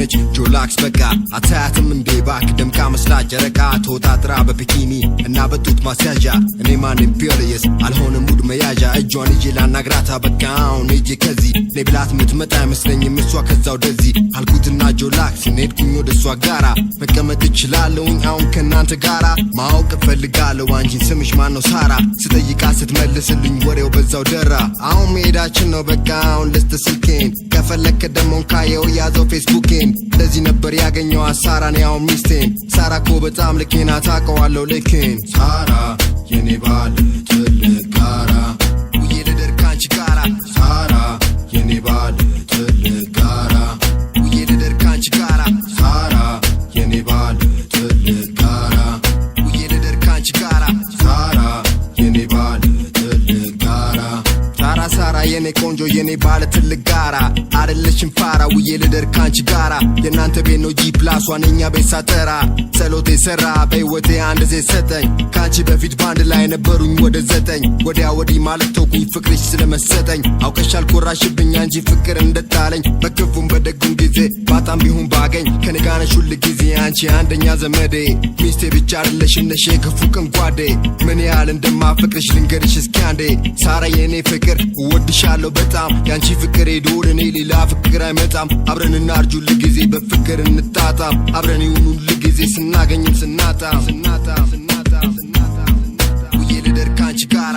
ነች ጆላክስ በቃ አታያትም እንዴ ባክ ደምቃ መስላ ጨረቃ ተወጣጥራ በፒኪኒ እና በጡት ማስያዣ እኔ ማንም ፒሪየስ አልሆንም ሙድ መያዣ እጇን ይዤ ላናግራታ በቃ አሁን ሂጄ ከዚህ እኔ ብላት ምትመጣ አይመስለኝም እሷ ከዛው ደዚህ አልኩትና ጆላክስ ሄድኩኝ ወደ እሷ ጋራ መቀመጥ እችላለሁኝ አሁን ከእናንተ ጋራ ማወቅ እፈልጋለሁ አንቺን ስምሽ ማነው ሳራ ስጠይቃት ስትመልስልኝ ወሬው በዛው ደራ አሁን መሄዳችን ነው በቃ አሁን ልስጥ ስልኬን ከፈለክ ደሞን ካየው ያዘው ፌስቡኬን ለዚህ ነበር ያገኘው ሳራን ያው ሚስቴን ሳራ እኮ በጣም ልኬና ታውቀዋለሁ ልኬን ሳራ የኔ ባል ትልቅ ጋራ ውዬ ልደር ካንቺ ጋራ ሳራ የኔ ባል ትልቅ ጋራ ውዬ ልደር ካንቺ ጋራ ሳራ የኔ ባል ትልቅ ጋራ ውዬ ልደር ካንቺ ጋራ ሳራ የኔ ባል ትልቅ ጋራ ሳራ የኔ ቆንጆ የኔ ባለ ትልቅ ጋራ አይደለሽም ፋራ ውዬ ልደር ካንቺ ጋራ የናንተ ቤት ነው ጂ ፕላስ ዋነኛ ቤት ሳጠራ ጸሎቴ ሰራ በህይወቴ አንድ ዜ ሰጠኝ ካንቺ በፊት ባንድ ላይ ነበሩኝ ወደ 9 ወዲያ ወዲህ ማለት ተውኩኝ ፍቅርሽ ስለመሰጠኝ አውቀሻል ኮራሽብኝ አንጂ ፍቅር እንደጣለኝ በክፉም በደጉም ጊዜ ባጣም ቢሆን ባገኝ ከነጋነሽ ሁል ጊዜ አንቺ አንደኛ ዘመዴ ሚስቴ ብቻ አይደለሽም ነሽ የክፉ ቀን ጓዴ ምን ያህል እንደማፈቅርሽ ልንገርሽ እስኪ አንዴ ሳራ የኔ ፍቅር ወድሻለሁ በጣም ያንቺ ፍቅር ሄዶ ለኔ ሌላ ፍቅር አይመጣም አብረን እናርጁ ለጊዜ በፍቅር እንጣጣም አብረን ይሁኑ ለጊዜ ስናገኝም ስናጣ ውዬ ልደር ካንቺ ጋራ